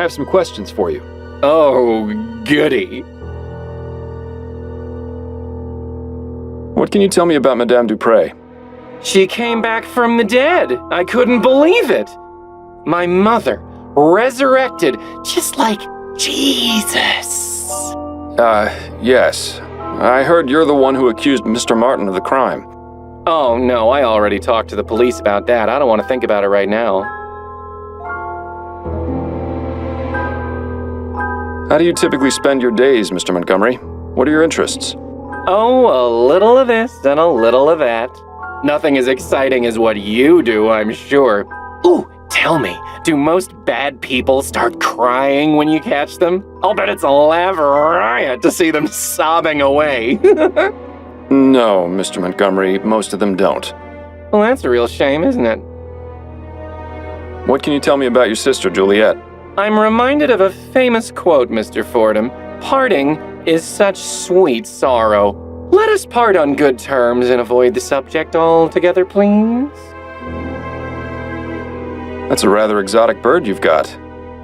have some questions for you. Oh, goody. What can you tell me about Madame Dupre? She came back from the dead. I couldn't believe it. My mother, resurrected, just like Jesus. Yes. I heard you're the one who accused Mr. Martin of the crime. Oh, no, I already talked to the police about that. I don't want to think about it right now. How do you typically spend your days, Mr. Montgomery? What are your interests? Oh, a little of this and a little of that. Nothing as exciting as what you do, I'm sure. Ooh, tell me, do most bad people start crying when you catch them? I'll bet it's a laugh riot to see them sobbing away. No, Mr. Montgomery, most of them don't. Well, that's a real shame, isn't it? What can you tell me about your sister, Juliet? I'm reminded of a famous quote, Mr. Fordham. Parting is such sweet sorrow. Let us part on good terms and avoid the subject altogether, please. That's a rather exotic bird you've got.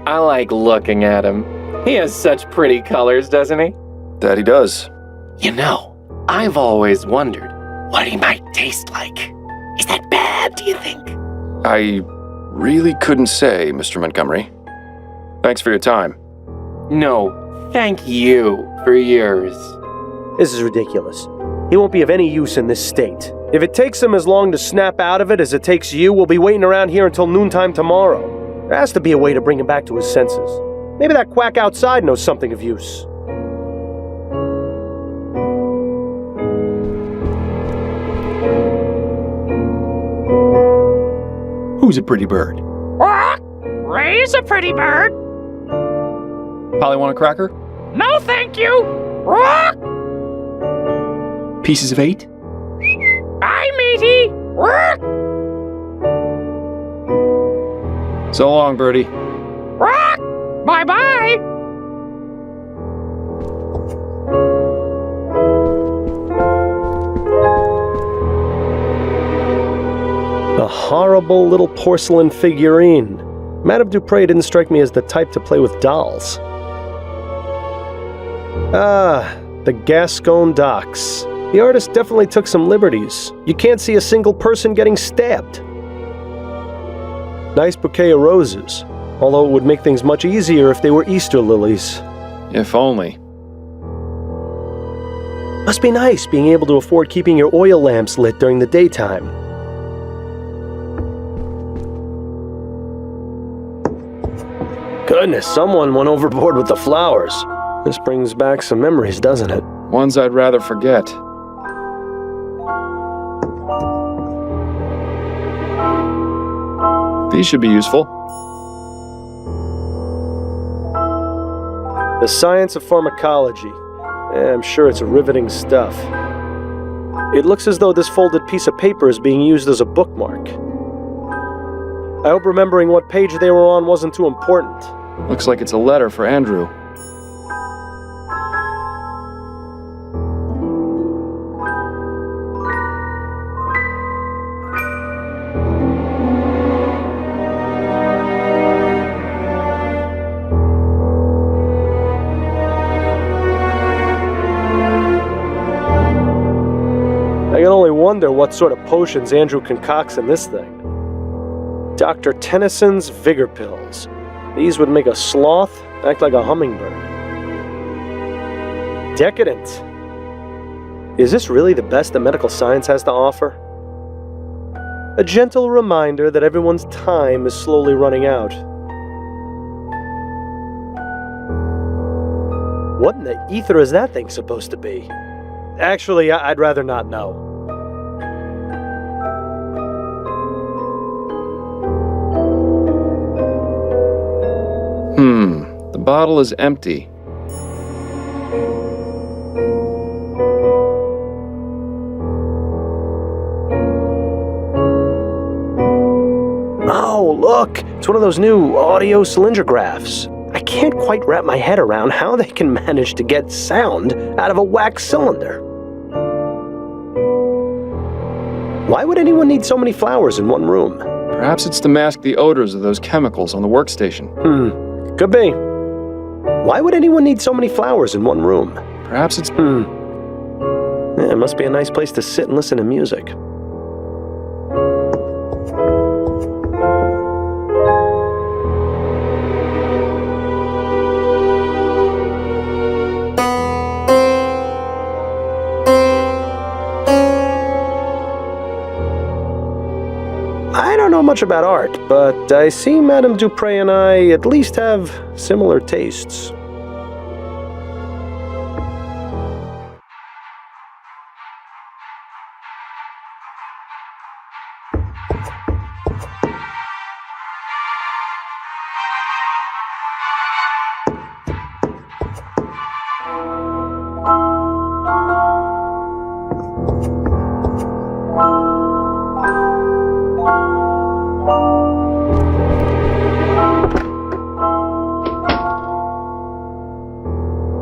I like looking at him. He has such pretty colors, doesn't he? That he does. You know, I've always wondered what he might taste like. Is that bad, do you think? I really couldn't say, Mr. Montgomery. Thanks for your time. No, thank you for yours. This is ridiculous. He won't be of any use in this state. If it takes him as long to snap out of it as it takes you, we'll be waiting around here until noontime tomorrow. There has to be a way to bring him back to his senses. Maybe that quack outside knows something of use. Who's a pretty bird? Ray's a pretty bird. Polly want a cracker? No, thank you. Rock! Pieces of 8? Bye, matey. Rock! So long, birdie. Rock! Bye-bye. A horrible little porcelain figurine. Madame Dupre didn't strike me as the type to play with dolls. Ah, the Gascon docks. The artist definitely took some liberties. You can't see a single person getting stabbed. Nice bouquet of roses, although it would make things much easier if they were Easter lilies. If only. Must be nice being able to afford keeping your oil lamps lit during the daytime. Goodness, someone went overboard with the flowers. This brings back some memories, doesn't it? Ones I'd rather forget. These should be useful. The science of pharmacology. I'm sure it's riveting stuff. It looks as though this folded piece of paper is being used as a bookmark. I hope remembering what page they were on wasn't too important. Looks like it's a letter for Andrew. I can only wonder what sort of potions Andrew concocts in this thing. Dr. Tennyson's Vigor Pills. These would make a sloth act like a hummingbird. Decadent. Is this really the best that medical science has to offer? A gentle reminder that everyone's time is slowly running out. What in the ether is that thing supposed to be? Actually, I'd rather not know. The bottle is empty. Oh, look! It's one of those new audio cylindergraphs. I can't quite wrap my head around how they can manage to get sound out of a wax cylinder. Why would anyone need so many flowers in one room? Perhaps it's to mask the odors of those chemicals on the workstation. Could be. Why would anyone need so many flowers in one room? Perhaps it's... Yeah, it must be a nice place to sit and listen to music. I don't know much about art, but I see Madame Dupre and I at least have similar tastes.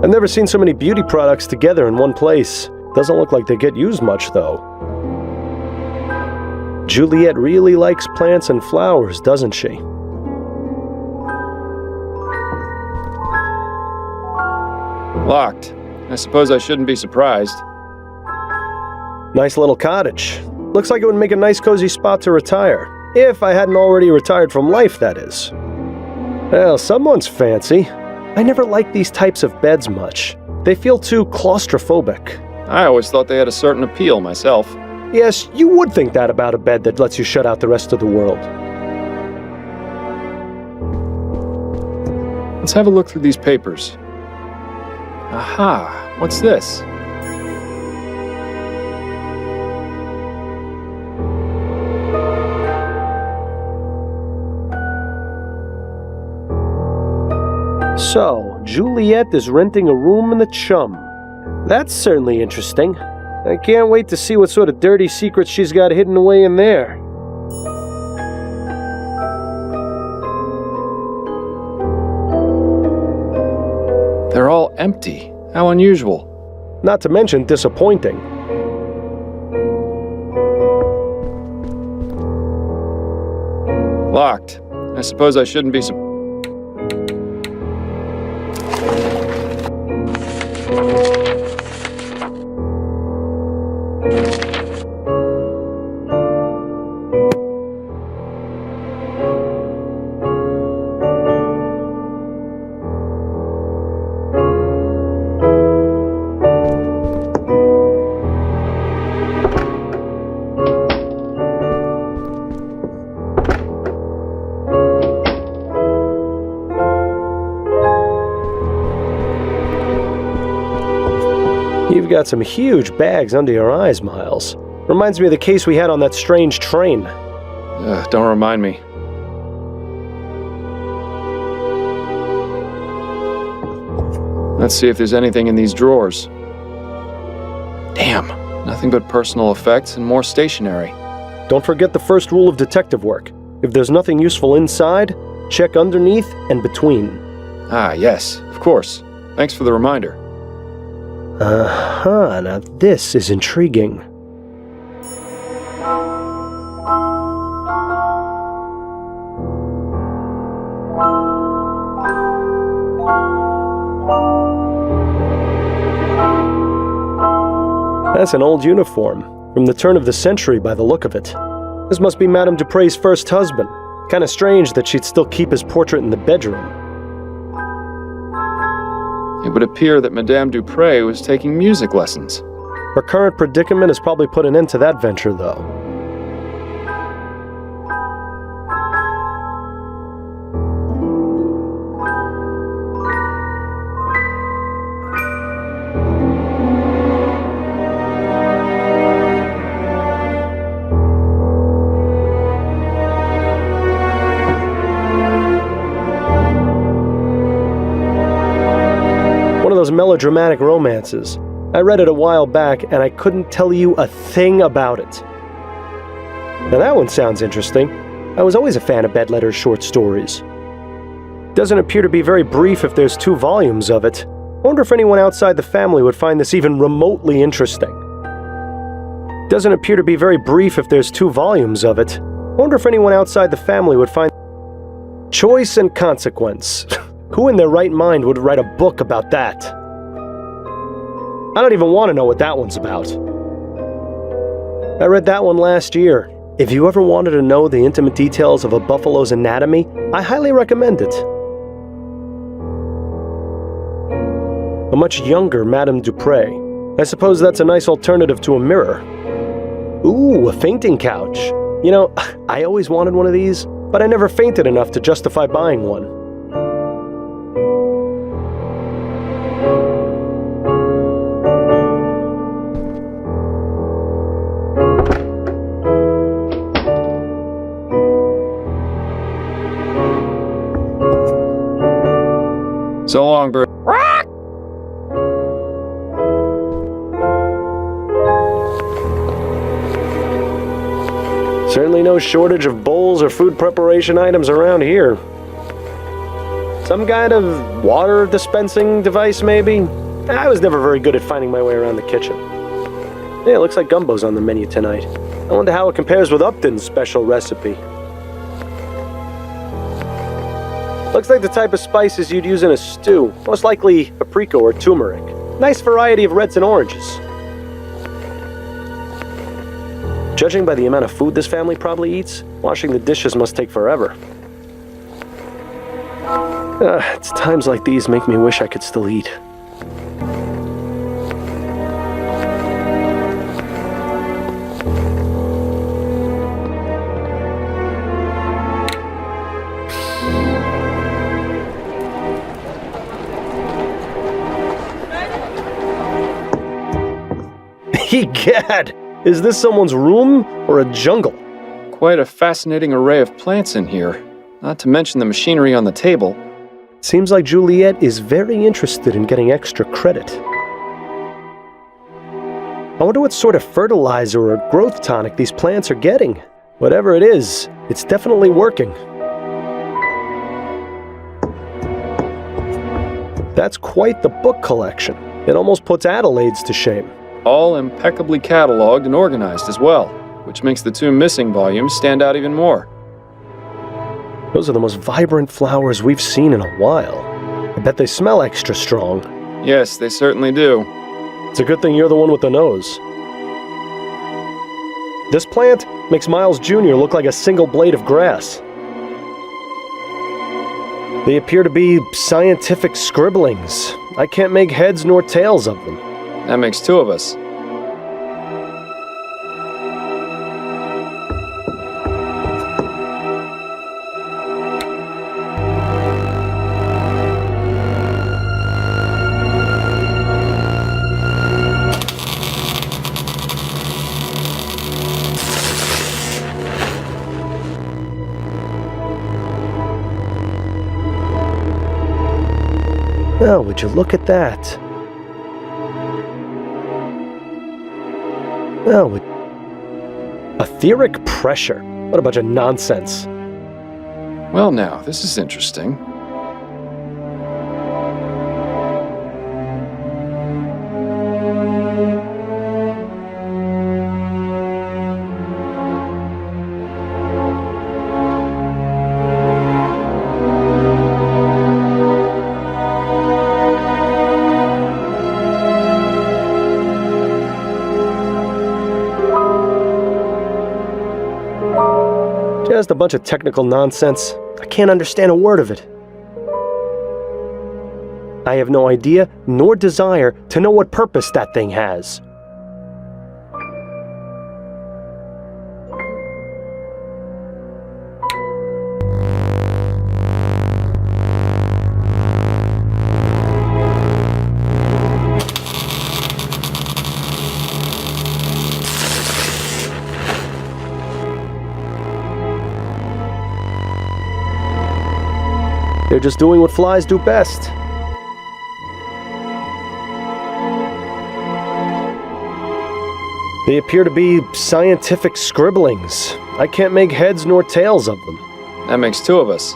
I've never seen so many beauty products together in one place. Doesn't look like they get used much, though. Juliet really likes plants and flowers, doesn't she? locked. I suppose I shouldn't be surprised. Nice little cottage. Looks like it would make a nice cozy spot to retire. If I hadn't already retired from life, that is. Well, someone's fancy. I never liked these types of beds much. They feel too claustrophobic. I always thought they had a certain appeal myself. Yes, you would think that about a bed that lets you shut out the rest of the world. Let's have a look through these papers. Aha, what's this? So, Juliet is renting a room in the Chum. That's certainly interesting. I can't wait to see what sort of dirty secrets she's got hidden away in there. They're all empty. How unusual. Not to mention disappointing. Locked. I suppose I shouldn't be surprised. You've got some huge bags under your eyes, Miles. Reminds me of the case we had on that strange train. Don't remind me. Let's see if there's anything in these drawers. Damn, nothing but personal effects and more stationery. Don't forget the first rule of detective work. If there's nothing useful inside, check underneath and between. Ah, yes, of course. Thanks for the reminder. Now this is intriguing. That's an old uniform, from the turn of the century by the look of it. This must be Madame Dupre's first husband. Kinda strange that she'd still keep his portrait in the bedroom. It would appear that Madame Dupre was taking music lessons. Her current predicament has probably put an end to that venture, though. Those melodramatic romances. I read it a while back and I couldn't tell you a thing about it. Now that one sounds interesting. I was always a fan of Bedletter's short stories. Doesn't appear to be very brief if there's 2 volumes of it. Wonder if anyone outside the family would find this even remotely interesting. Doesn't appear to be very brief if there's 2 volumes of it. Wonder if anyone outside the family would find Choice and Consequence. Who in their right mind would write a book about that? I don't even want to know what that one's about. I read that one last year. If you ever wanted to know the intimate details of a buffalo's anatomy, I highly recommend it. A much younger Madame Dupre. I suppose that's a nice alternative to a mirror. Ooh, a fainting couch. You know, I always wanted one of these, but I never fainted enough to justify buying one. So long, Bert. Rock! Certainly no shortage of bowls or food preparation items around here. Some kind of water dispensing device, maybe? I was never very good at finding my way around the kitchen. Yeah, it looks like gumbo's on the menu tonight. I wonder how it compares with Upton's special recipe. Looks like the type of spices you'd use in a stew. Most likely paprika or turmeric. Nice variety of reds and oranges. Judging by the amount of food this family probably eats, washing the dishes must take forever. It's times like these make me wish I could still eat. Egad! Is this someone's room or a jungle? Quite a fascinating array of plants in here, not to mention the machinery on the table. Seems like Juliet is very interested in getting extra credit. I wonder what sort of fertilizer or growth tonic these plants are getting. Whatever it is, it's definitely working. That's quite the book collection. It almost puts Adelays to shame. All impeccably cataloged and organized as well, which makes the two missing volumes stand out even more. Those are the most vibrant flowers we've seen in a while. I bet they smell extra strong. Yes, they certainly do. It's a good thing you're the one with the nose. This plant makes Miles Jr. look like a single blade of grass. They appear to be scientific scribblings. I can't make heads nor tails of them. That makes two of us. Oh, would you look at that? Oh, etheric pressure. What a bunch of nonsense. Well now, this is interesting. Just a bunch of technical nonsense. I can't understand a word of it. I have no idea nor desire to know what purpose that thing has. They're just doing what flies do best. They appear to be scientific scribblings. I can't make heads nor tails of them. That makes two of us.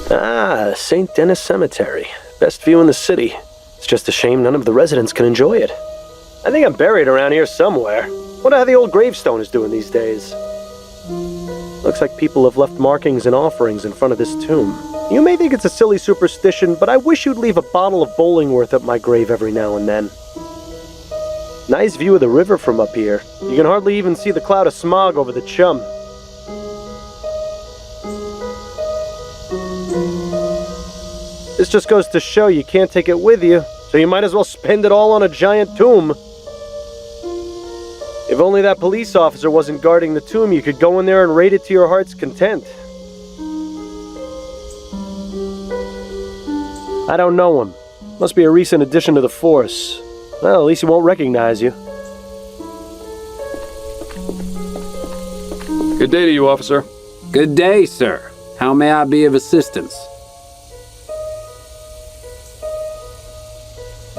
Ah, St. Denis Cemetery. Best view in the city. It's just a shame none of the residents can enjoy it. I think I'm buried around here somewhere. Wonder how the old gravestone is doing these days. Looks like people have left markings and offerings in front of this tomb. You may think it's a silly superstition, but I wish you'd leave a bottle of Bollingworth at my grave every now and then. Nice view of the river from up here. You can hardly even see the cloud of smog over the chum. This just goes to show you can't take it with you, so you might as well spend it all on a giant tomb. If only that police officer wasn't guarding the tomb, you could go in there and raid it to your heart's content. I don't know him. Must be a recent addition to the force. Well, at least he won't recognize you. Good day to you, officer. Good day, sir. How may I be of assistance?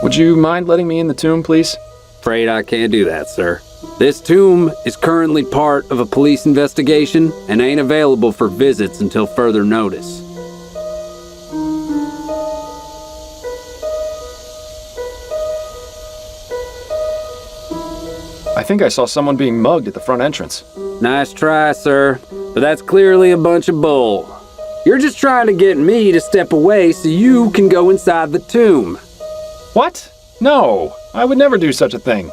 Would you mind letting me in the tomb, please? Afraid I can't do that, sir. This tomb is currently part of a police investigation and ain't available for visits until further notice. I think I saw someone being mugged at the front entrance. Nice try, sir, but that's clearly a bunch of bull. You're just trying to get me to step away so you can go inside the tomb. What? No, I would never do such a thing.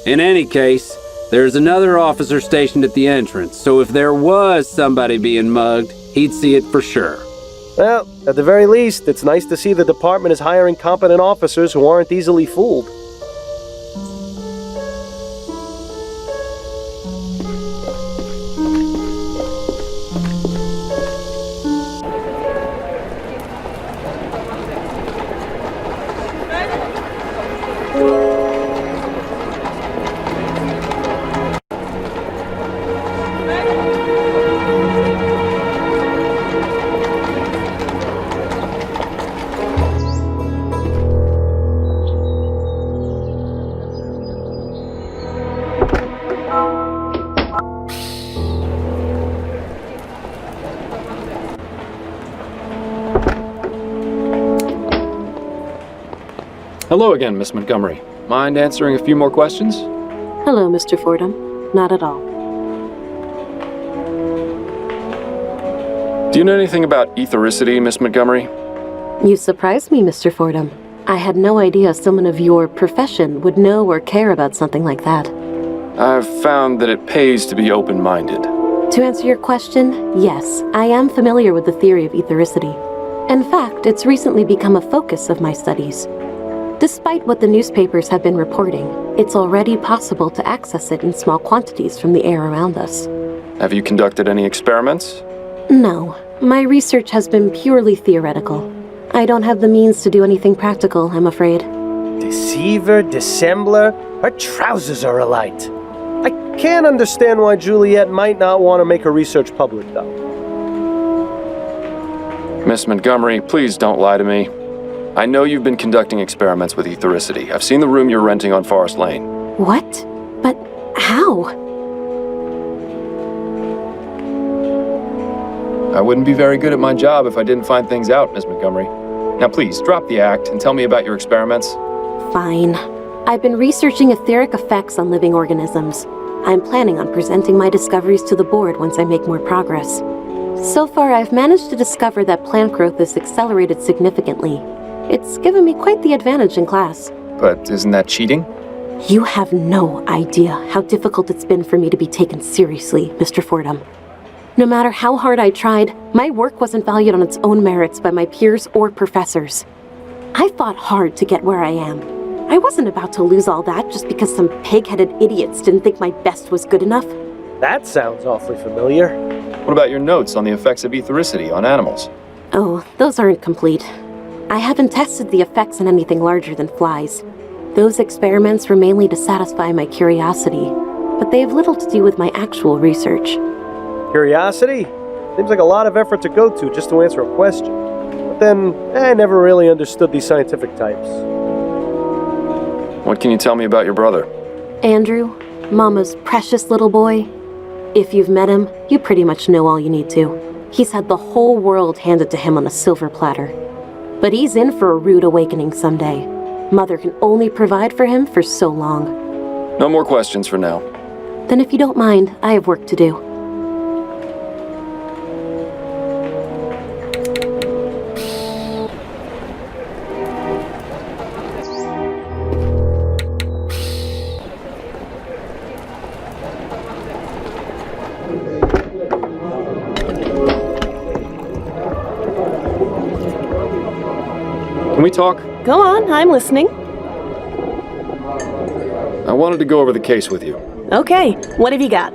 In any case, there's another officer stationed at the entrance, so if there was somebody being mugged, he'd see it for sure. Well, at the very least, it's nice to see the department is hiring competent officers who aren't easily fooled. Hello again, Miss Montgomery. Mind answering a few more questions? Hello, Mr. Fordham. Not at all. Do you know anything about ethericity, Miss Montgomery? You surprised me, Mr. Fordham. I had no idea someone of your profession would know or care about something like that. I've found that it pays to be open-minded. To answer your question, yes, I am familiar with the theory of ethericity. In fact, it's recently become a focus of my studies. Despite what the newspapers have been reporting, it's already possible to access it in small quantities from the air around us. Have you conducted any experiments? No, my research has been purely theoretical. I don't have the means to do anything practical, I'm afraid. Deceiver, dissembler, her trousers are alight. I can't understand why Juliet might not want to make her research public, though. Miss Montgomery, please don't lie to me. I know you've been conducting experiments with ethericity. I've seen the room you're renting on Forest Lane. What? But how? I wouldn't be very good at my job if I didn't find things out, Miss Montgomery. Now please, drop the act and tell me about your experiments. Fine. I've been researching etheric effects on living organisms. I'm planning on presenting my discoveries to the board once I make more progress. So far, I've managed to discover that plant growth is accelerated significantly. It's given me quite the advantage in class. But isn't that cheating? You have no idea how difficult it's been for me to be taken seriously, Mr. Fordham. No matter how hard I tried, my work wasn't valued on its own merits by my peers or professors. I fought hard to get where I am. I wasn't about to lose all that just because some pig-headed idiots didn't think my best was good enough. That sounds awfully familiar. What about your notes on the effects of ethericity on animals? Oh, those aren't complete. I haven't tested the effects on anything larger than flies. Those experiments were mainly to satisfy my curiosity, but they have little to do with my actual research. Curiosity? Seems like a lot of effort to go to just to answer a question. But then, I never really understood these scientific types. What can you tell me about your brother? Andrew, Mama's precious little boy. If you've met him, you pretty much know all you need to. He's had the whole world handed to him on a silver platter. But he's in for a rude awakening someday. Mother can only provide for him for so long. No more questions for now. Then if you don't mind, I have work to do. Can we talk? Go on, I'm listening. I wanted to go over the case with you. Okay, what have you got?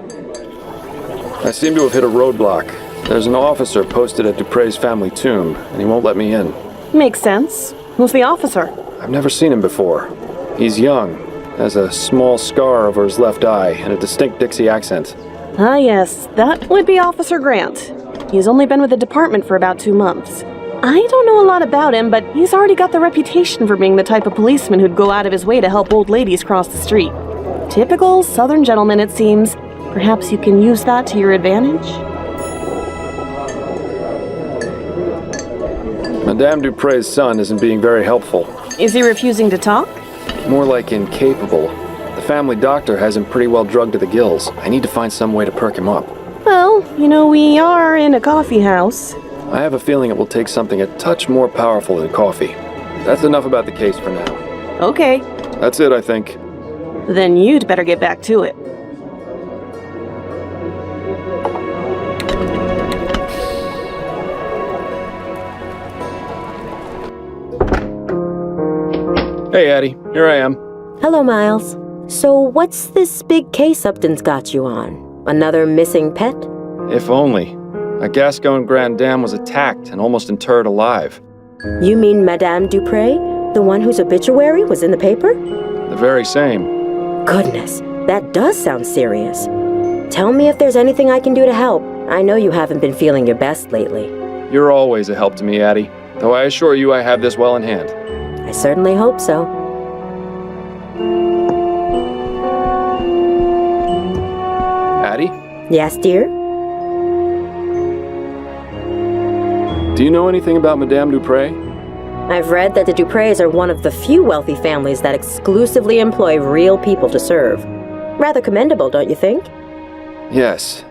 I seem to have hit a roadblock. There's an officer posted at Dupre's family tomb, and he won't let me in. Makes sense. Who's the officer? I've never seen him before. He's young, has a small scar over his left eye, and a distinct Dixie accent. Ah, yes, that would be Officer Grant. He's only been with the department for about 2 months. I don't know a lot about him, but he's already got the reputation for being the type of policeman who'd go out of his way to help old ladies cross the street. Typical Southern gentleman, it seems. Perhaps you can use that to your advantage? Madame Dupre's son isn't being very helpful. Is he refusing to talk? More like incapable. The family doctor has him pretty well drugged to the gills. I need to find some way to perk him up. Well, you know, we are in a coffee house. I have a feeling it will take something a touch more powerful than coffee. That's enough about the case for now. Okay, That's it, I think. then you'd better get back to it. Hey, Addie. Here I am. Hello, Miles. So what's this big case Upton's got you on? Another missing pet? If only. A Gascon Grand Dame was attacked and almost interred alive. You mean Madame Dupre? The one whose obituary was in the paper? The very same. Goodness, that does sound serious. Tell me if there's anything I can do to help. I know you haven't been feeling your best lately. You're always a help to me, Addie. Though I assure you I have this well in hand. I certainly hope so. Addie? Yes, dear? Do you know anything about Madame Dupre? I've read that the Dupres are one of the few wealthy families that exclusively employ real people to serve. Rather commendable, don't you think? Yes.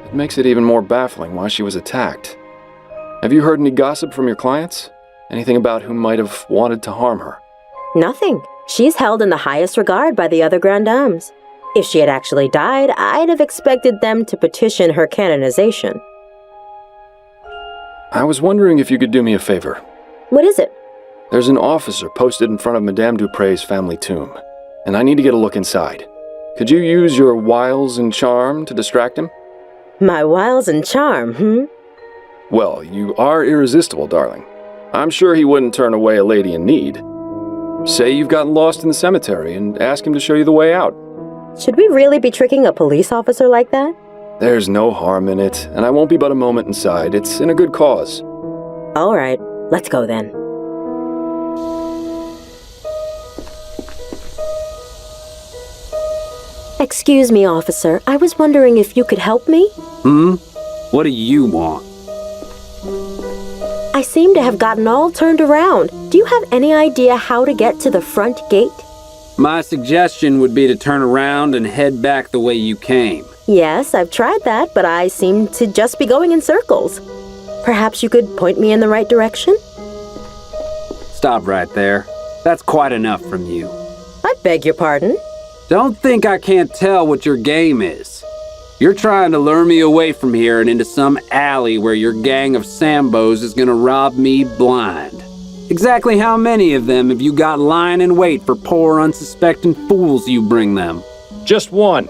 It makes it even more baffling why she was attacked. Have you heard any gossip from your clients? Anything about who might have wanted to harm her? Nothing. She's held in the highest regard by the other Grand Dames. If she had actually died, I'd have expected them to petition her canonization. I was wondering if you could do me a favor. What is it? There's an officer posted in front of Madame Dupre's family tomb, and I need to get a look inside. Could you use your wiles and charm to distract him? My wiles and charm, Well, you are irresistible, darling. I'm sure he wouldn't turn away a lady in need. Say you've gotten lost in the cemetery and ask him to show you the way out. Should we really be tricking a police officer like that? There's no harm in it, and I won't be but a moment inside. It's in a good cause. All right, let's go then. Excuse me, officer. I was wondering if you could help me? What do you want? I seem to have gotten all turned around. Do you have any idea how to get to the front gate? My suggestion would be to turn around and head back the way you came. Yes, I've tried that, but I seem to just be going in circles. Perhaps you could point me in the right direction? Stop right there. That's quite enough from you. I beg your pardon? Don't think I can't tell what your game is. You're trying to lure me away from here and into some alley where your gang of Sambos is gonna rob me blind. Exactly how many of them have you got lying in wait for poor unsuspecting fools you bring them? Just one.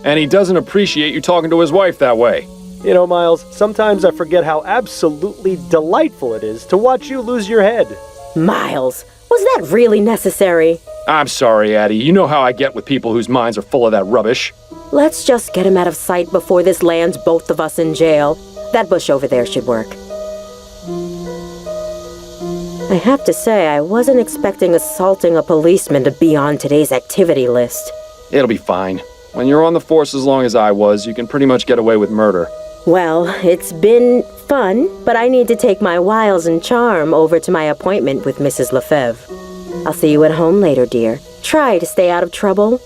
And he doesn't appreciate you talking to his wife that way. You know, Miles, sometimes I forget how absolutely delightful it is to watch you lose your head. Miles, was that really necessary? I'm sorry, Addie. You know how I get with people whose minds are full of that rubbish. Let's just get him out of sight before this lands both of us in jail. That bush over there should work. I have to say, I wasn't expecting assaulting a policeman to be on today's activity list. It'll be fine. When you're on the force as long as I was, you can pretty much get away with murder. Well, it's been fun, but I need to take my wiles and charm over to my appointment with Mrs. Lefebvre. I'll see you at home later, dear. Try to stay out of trouble.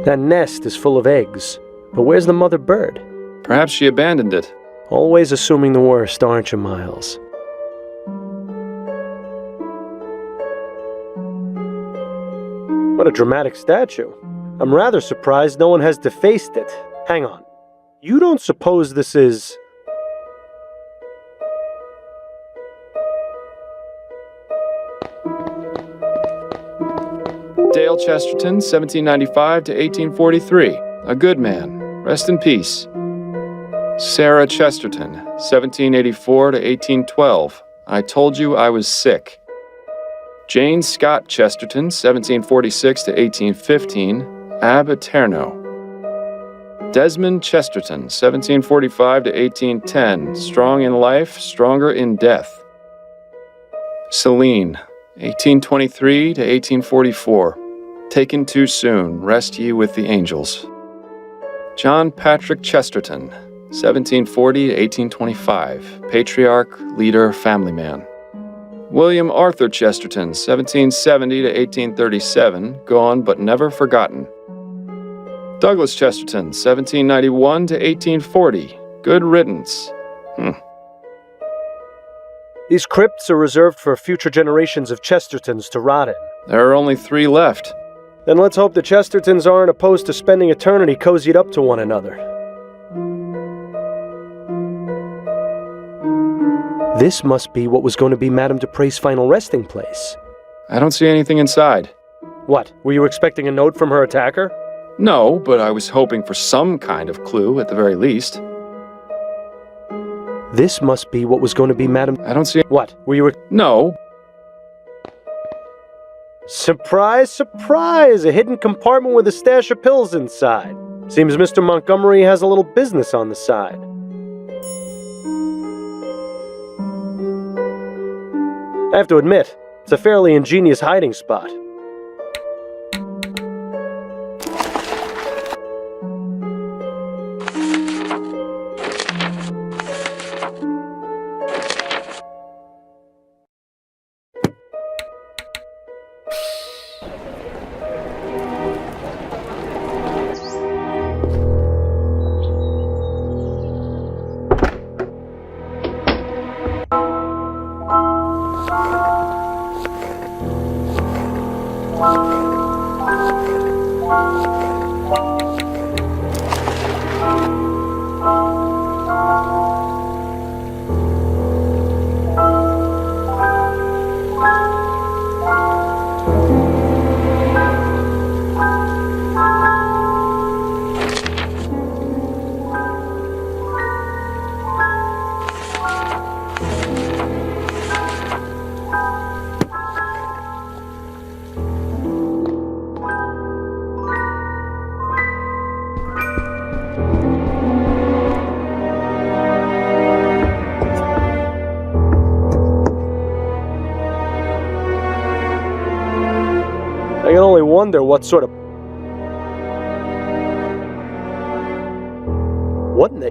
That nest is full of eggs. But where's the mother bird? Perhaps she abandoned it. Always assuming the worst, aren't you, Miles? What a dramatic statue. I'm rather surprised no one has defaced it. Hang on. You don't suppose this is... Dale Chesterton, 1795 to 1843. A good man. Rest in peace. Sarah Chesterton, 1784 to 1812. I told you I was sick. Jane Scott Chesterton, 1746 to 1815. Ab Eterno. Desmond Chesterton, 1745 to 1810. Strong in life, stronger in death. Celine, 1823 to 1844. Taken too soon, rest ye with the angels. John Patrick Chesterton, 1740 to 1825. Patriarch, leader, family man. William Arthur Chesterton, 1770 to 1837. Gone but never forgotten. Douglas Chesterton, 1791 to 1840. Good riddance. These crypts are reserved for future generations of Chestertons to rot in. There are only 3 left. Then let's hope the Chestertons aren't opposed to spending eternity cozied up to one another. This must be what was going to be Madame Dupre's final resting place. I don't see anything inside. What, were you expecting a note from her attacker? No, but I was hoping for some kind of clue at the very least. This must be what was going to be Madame... I don't see... What, were you... No. Surprise, surprise! A hidden compartment with a stash of pills inside. Seems Mr. Montgomery has a little business on the side. I have to admit, it's a fairly ingenious hiding spot. I can only wonder what sort of... What in the...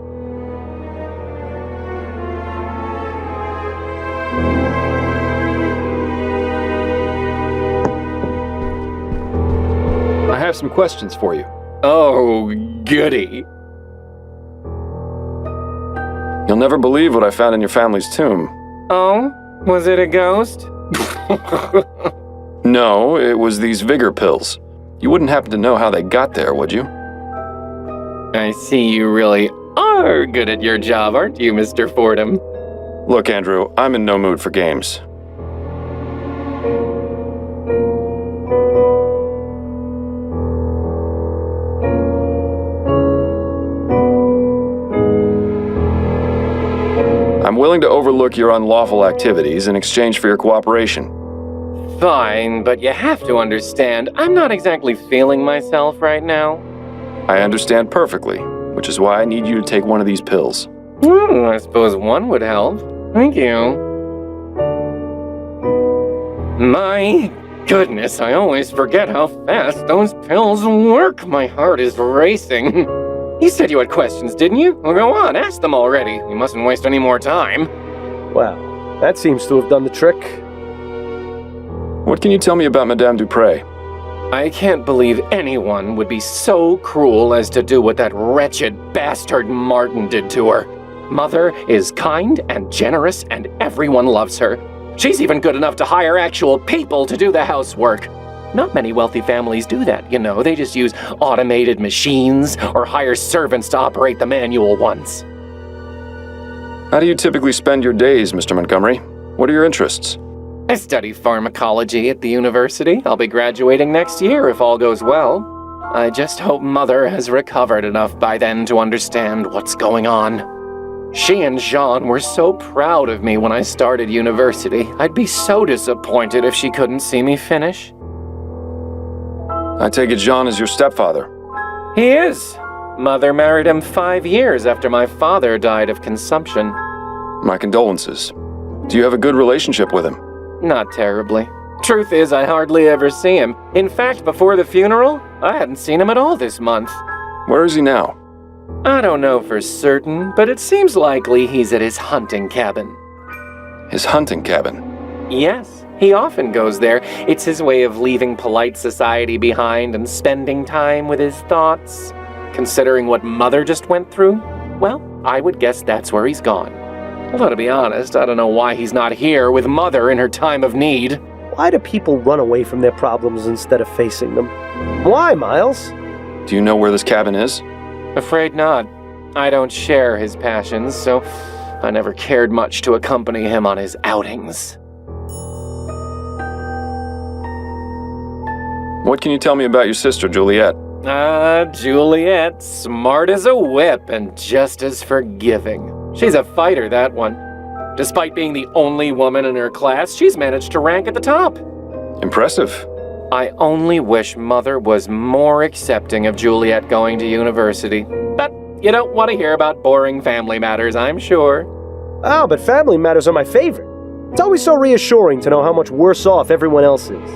I have some questions for you. Oh, goody. You'll never believe what I found in your family's tomb. Oh? Was it a ghost? No, it was these vigor pills. You wouldn't happen to know how they got there, would you? I see you really are good at your job, aren't you, Mr. Fordham? Look, Andrew, I'm in no mood for games. I'm willing to overlook your unlawful activities in exchange for your cooperation. Fine, but you have to understand, I'm not exactly feeling myself right now. I understand perfectly, which is why I need you to take one of these pills. I suppose one would help. Thank you. My Goodness, I always forget how fast those pills work. My heart is racing. You said you had questions, didn't you? Well, go on, ask them already. We mustn't waste any more time. Well, that seems to have done the trick. What can you tell me about Madame Dupre? I can't believe anyone would be so cruel as to do what that wretched bastard Martin did to her. Mother is kind and generous, and everyone loves her. She's even good enough to hire actual people to do the housework. Not many wealthy families do that, you know. They just use automated machines or hire servants to operate the manual ones. How do you typically spend your days, Mr. Montgomery? What are your interests? I study pharmacology at the university. I'll be graduating next year if all goes well. I just hope Mother has recovered enough by then to understand what's going on. She and Jean were so proud of me when I started university. I'd be so disappointed if she couldn't see me finish. I take it Jean is your stepfather. He is. Mother married him 5 years after my father died of consumption. My condolences. Do you have a good relationship with him? Not terribly. Truth is, I hardly ever see him. In fact, before the funeral, I hadn't seen him at all this month. Where is he now? I don't know for certain, but it seems likely he's at his hunting cabin. His hunting cabin? Yes, he often goes there. It's his way of leaving polite society behind and spending time with his thoughts. Considering what Mother just went through, well, I would guess that's where he's gone. Although, to be honest, I don't know why he's not here with Mother in her time of need. Why do people run away from their problems instead of facing them? Why, Miles? Do you know where this cabin is? Afraid not. I don't share his passions, so I never cared much to accompany him on his outings. What can you tell me about your sister, Juliet? Juliet, smart as a whip and just as forgiving. She's a fighter, that one. Despite being the only woman in her class, she's managed to rank at the top. Impressive. I only wish Mother was more accepting of Juliet going to university. But you don't want to hear about boring family matters, I'm sure. Oh, but family matters are my favorite. It's always so reassuring to know how much worse off everyone else is.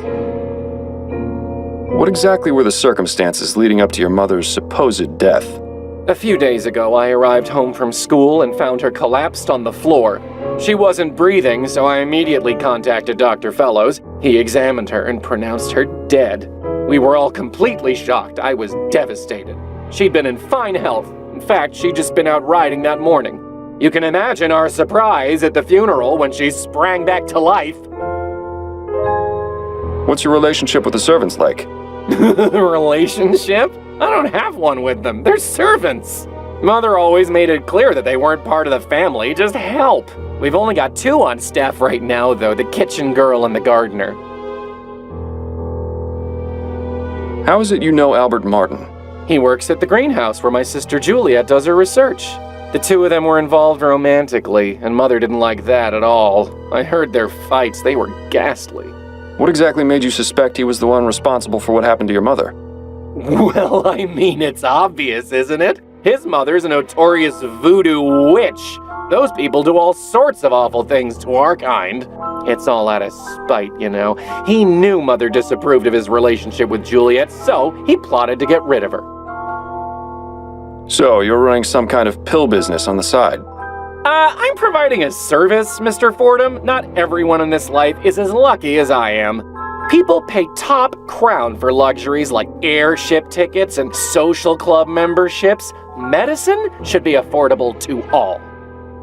What exactly were the circumstances leading up to your mother's supposed death? A few days ago, I arrived home from school and found her collapsed on the floor. She wasn't breathing, so I immediately contacted Dr. Fellows. He examined her and pronounced her dead. We were all completely shocked. I was devastated. She'd been in fine health. In fact, she'd just been out riding that morning. You can imagine our surprise at the funeral when she sprang back to life. What's your relationship with the servants like? Relationship? I don't have one with them. They're servants. Mother always made it clear that they weren't part of the family, just help. We've only got 2 on staff right now, though, the kitchen girl and the gardener. How is it you know Albert Martin? He works at the greenhouse where my sister Juliet does her research. The 2 of them were involved romantically, and Mother didn't like that at all. I heard their fights. They were ghastly. What exactly made you suspect he was the one responsible for what happened to your mother? Well, I mean, it's obvious, isn't it? His mother's a notorious voodoo witch. Those people do all sorts of awful things to our kind. It's all out of spite, you know. He knew Mother disapproved of his relationship with Juliet, so he plotted to get rid of her. So, you're running some kind of pill business on the side? I'm providing a service, Mr. Fordham. Not everyone in this life is as lucky as I am. People pay top crown for luxuries like airship tickets and social club memberships. Medicine should be affordable to all.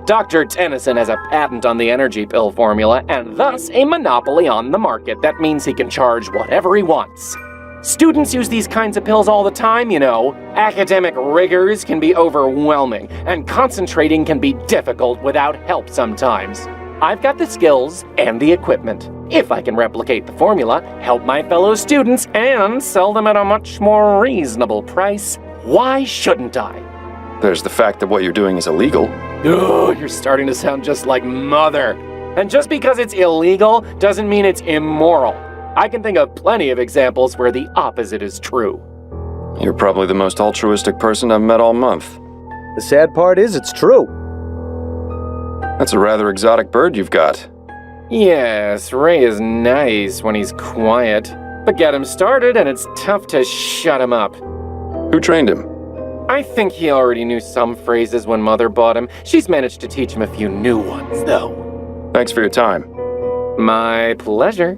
Dr. Tennyson has a patent on the energy pill formula and thus a monopoly on the market. That means he can charge whatever he wants. Students use these kinds of pills all the time, you know. Academic rigors can be overwhelming, and concentrating can be difficult without help sometimes. I've got the skills and the equipment. If I can replicate the formula, help my fellow students, and sell them at a much more reasonable price, why shouldn't I? There's the fact that what you're doing is illegal. Oh, you're starting to sound just like Mother. And just because it's illegal doesn't mean it's immoral. I can think of plenty of examples where the opposite is true. You're probably the most altruistic person I've met all month. The sad part is it's true. That's a rather exotic bird you've got. Yes, Ray is nice when he's quiet. But get him started and it's tough to shut him up. Who trained him? I think he already knew some phrases when Mother bought him. She's managed to teach him a few new ones, though. Thanks for your time. My pleasure.